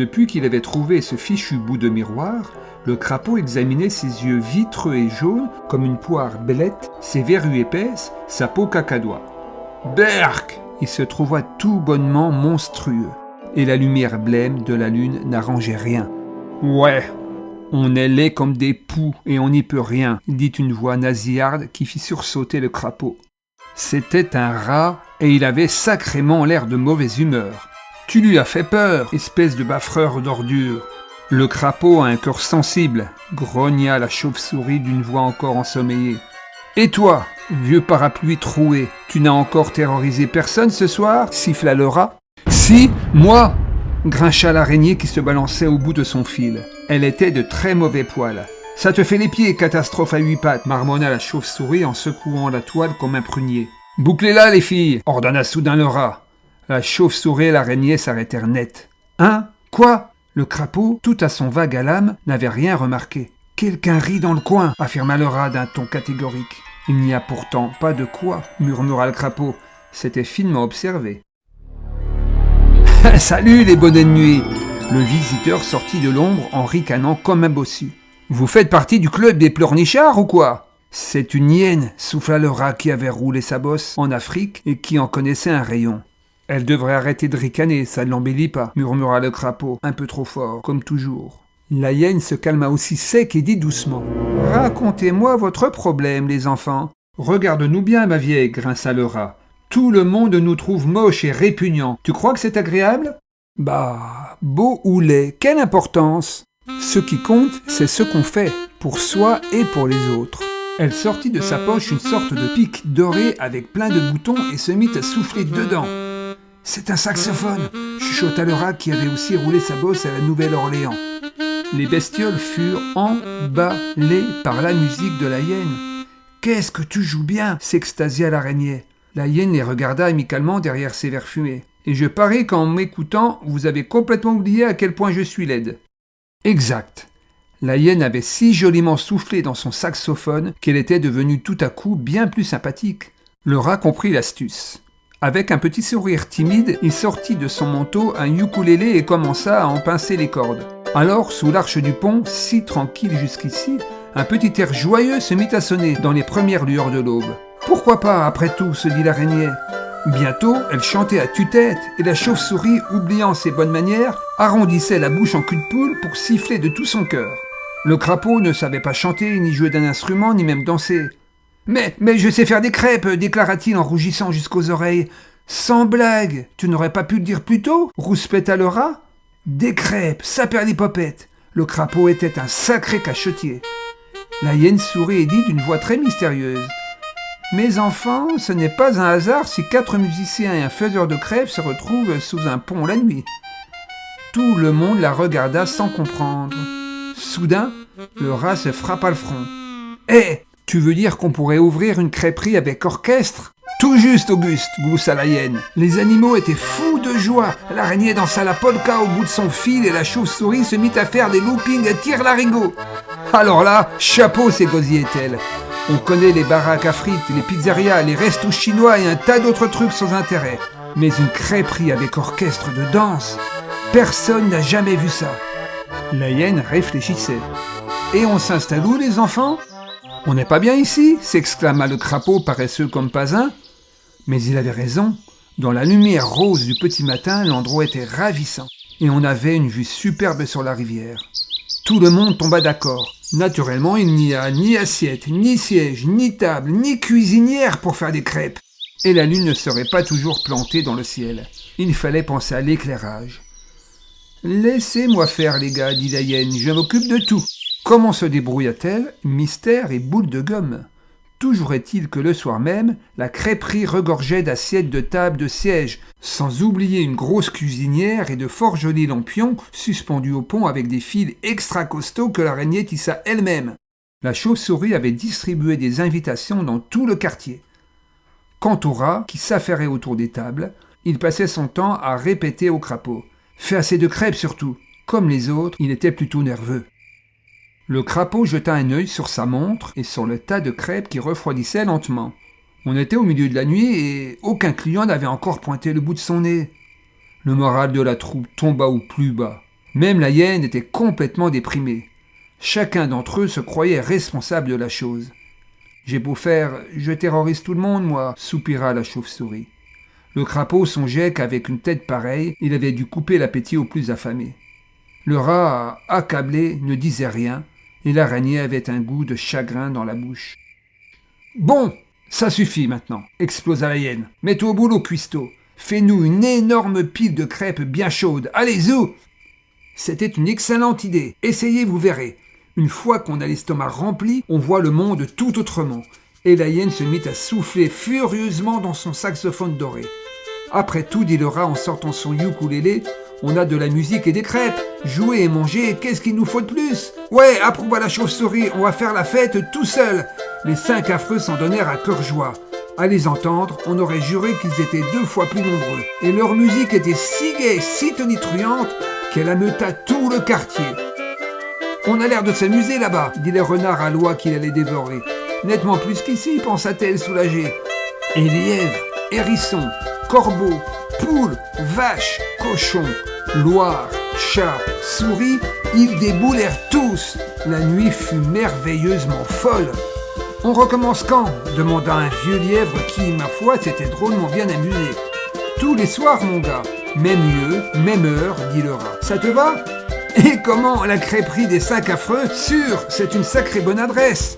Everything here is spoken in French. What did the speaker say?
Depuis qu'il avait trouvé ce fichu bout de miroir, le crapaud examinait ses yeux vitreux et jaunes comme une poire belette, ses verrues épaisses, sa peau cacadois. Berk! Il se trouva tout bonnement monstrueux, et la lumière blême de la lune n'arrangeait rien. Ouais, on est laid comme des poux et on n'y peut rien, dit une voix nasillarde qui fit sursauter le crapaud. C'était un rat et il avait sacrément l'air de mauvaise humeur. Tu lui as fait peur, espèce de baffreur d'ordure. Le crapaud a un cœur sensible, grogna la chauve-souris d'une voix encore ensommeillée. Et toi, vieux parapluie troué, tu n'as encore terrorisé personne ce soir, siffla le rat. Si, moi, grincha l'araignée qui se balançait au bout de son fil. Elle était de très mauvais poil. Ça te fait les pieds, catastrophe à 8 pattes, marmonna la chauve-souris en secouant la toile comme un prunier. Bouclez-la, les filles, ordonna soudain le rat. La chauve-souris et l'araignée s'arrêtèrent net. Hein? Quoi? Le crapaud, tout à son vague à l'âme, n'avait rien remarqué. Quelqu'un rit dans le coin, affirma le rat d'un ton catégorique. Il n'y a pourtant pas de quoi, murmura le crapaud. C'était finement observé. Salut les bonnets de nuit! Le visiteur sortit de l'ombre en ricanant comme un bossu. Vous faites partie du club des pleurnichards ou quoi? C'est une hyène, souffla le rat qui avait roulé sa bosse en Afrique et qui en connaissait un rayon. Elle devrait arrêter de ricaner, ça ne l'embellit pas, murmura le crapaud, un peu trop fort, comme toujours. La hyène se calma aussi sec et dit doucement. Racontez-moi votre problème, les enfants. Regarde-nous bien, ma vieille, grinça le rat. Tout le monde nous trouve moches et répugnants. Tu crois que c'est agréable? Bah, beau ou laid, quelle importance? Ce qui compte, c'est ce qu'on fait, pour soi et pour les autres. Elle sortit de sa poche une sorte de pic doré avec plein de boutons et se mit à souffler dedans. C'est un saxophone, chuchota le rat qui avait aussi roulé sa bosse à la Nouvelle-Orléans. Les bestioles furent emballées par la musique de la hyène. « Qu'est-ce que tu joues bien !» s'extasia l'araignée. La hyène les regarda amicalement derrière ses verres fumés. « Et je parie qu'en m'écoutant, vous avez complètement oublié à quel point je suis laide. » Exact. La hyène avait si joliment soufflé dans son saxophone qu'elle était devenue tout à coup bien plus sympathique. Le rat comprit l'astuce. Avec un petit sourire timide, il sortit de son manteau un ukulélé et commença à en pincer les cordes. Alors, sous l'arche du pont, si tranquille jusqu'ici, un petit air joyeux se mit à sonner dans les premières lueurs de l'aube. « Pourquoi pas, après tout ?» se dit l'araignée. Bientôt, elle chantait à tue-tête et la chauve-souris, oubliant ses bonnes manières, arrondissait la bouche en cul de poule pour siffler de tout son cœur. Le crapaud ne savait pas chanter, ni jouer d'un instrument, ni même danser. « Mais je sais faire des crêpes !» déclara-t-il en rougissant jusqu'aux oreilles. « Sans blague, tu n'aurais pas pu le dire plus tôt ?» rouspéta le rat. « Des crêpes, ça perd les popettes !» Le crapaud était un sacré cachetier. La hyène sourit et dit d'une voix très mystérieuse. « Mes enfants, ce n'est pas un hasard si 4 musiciens et un faiseur de crêpes se retrouvent sous un pont la nuit. » Tout le monde la regarda sans comprendre. Soudain, le rat se frappa le front. « Hé, tu veux dire qu'on pourrait ouvrir une crêperie avec orchestre ?» Tout juste, Auguste, gloussa la hyène. Les animaux étaient fous de joie. L'araignée dansa la polka au bout de son fil et la chauve-souris se mit à faire des loopings à tire-larigot. Alors là, chapeau, s'égosillait-elle. On connaît les baraques à frites, les pizzerias, les restos chinois et un tas d'autres trucs sans intérêt. Mais une crêperie avec orchestre de danse, personne n'a jamais vu ça. La hyène réfléchissait. Et on s'installe où, les enfants ? On n'est pas bien ici, s'exclama le crapaud paresseux comme pas un. Mais il avait raison. Dans la lumière rose du petit matin, l'endroit était ravissant. Et on avait une vue superbe sur la rivière. Tout le monde tomba d'accord. Naturellement, il n'y a ni assiette, ni siège, ni table, ni cuisinière pour faire des crêpes. Et la lune ne serait pas toujours plantée dans le ciel. Il fallait penser à l'éclairage. « Laissez-moi faire, les gars, dit la hyène, je m'occupe de tout. » Comment se débrouilla-t-elle? Mystère et boule de gomme. Toujours est-il que le soir même, la crêperie regorgeait d'assiettes, de tables, de sièges, sans oublier une grosse cuisinière et de fort jolis lampions suspendus au pont avec des fils extra costauds que l'araignée tissa elle-même. La chauve-souris avait distribué des invitations dans tout le quartier. Quant au rat, qui s'affairait autour des tables, il passait son temps à répéter au crapaud. « Fais assez de crêpes surtout !» Comme les autres, il était plutôt nerveux. Le crapaud jeta un œil sur sa montre et sur le tas de crêpes qui refroidissait lentement. On était au milieu de la nuit et aucun client n'avait encore pointé le bout de son nez. Le moral de la troupe tomba au plus bas. Même la hyène était complètement déprimée. Chacun d'entre eux se croyait responsable de la chose. « J'ai beau faire, je terrorise tout le monde, moi », soupira la chauve-souris. Le crapaud songeait qu'avec une tête pareille, il avait dû couper l'appétit aux plus affamés. Le rat, accablé, ne disait rien, et l'araignée avait un goût de chagrin dans la bouche. « Bon, ça suffit maintenant », explosa la hyène. « Mets-toi au boulot, cuistot. Fais-nous une énorme pile de crêpes bien chaudes. Allez, zou !» C'était une excellente idée. Essayez, vous verrez. Une fois qu'on a l'estomac rempli, on voit le monde tout autrement. Et la hyène se mit à souffler furieusement dans son saxophone doré. Après tout, dit le rat en sortant son ukulélé, on a de la musique et des crêpes. Jouer et manger, qu'est-ce qu'il nous faut de plus ? Ouais, approuva la chauve-souris, on va faire la fête tout seul. Les 5 affreux s'en donnèrent à cœur joie. À les entendre, on aurait juré qu'ils étaient 2 fois plus nombreux. Et leur musique était si gaie, si tonitruante, qu'elle ameuta tout le quartier. « On a l'air de s'amuser là-bas, » dit le renard à l'oie qu'il allait dévorer. « Nettement plus qu'ici, pensa-t-elle soulagée. Et lièvres, hérissons, corbeaux, poules, vaches, cochons, loirs, chats, souris, ils déboulèrent tous. La nuit fut merveilleusement folle. « On recommence quand ?» demanda un vieux lièvre qui, ma foi, s'était drôlement bien amusé. « Tous les soirs, mon gars. Même lieu, même heure, dit le rat. Ça te va ? Et comment la crêperie des 5 affreux ? Sûr, c'est une sacrée bonne adresse.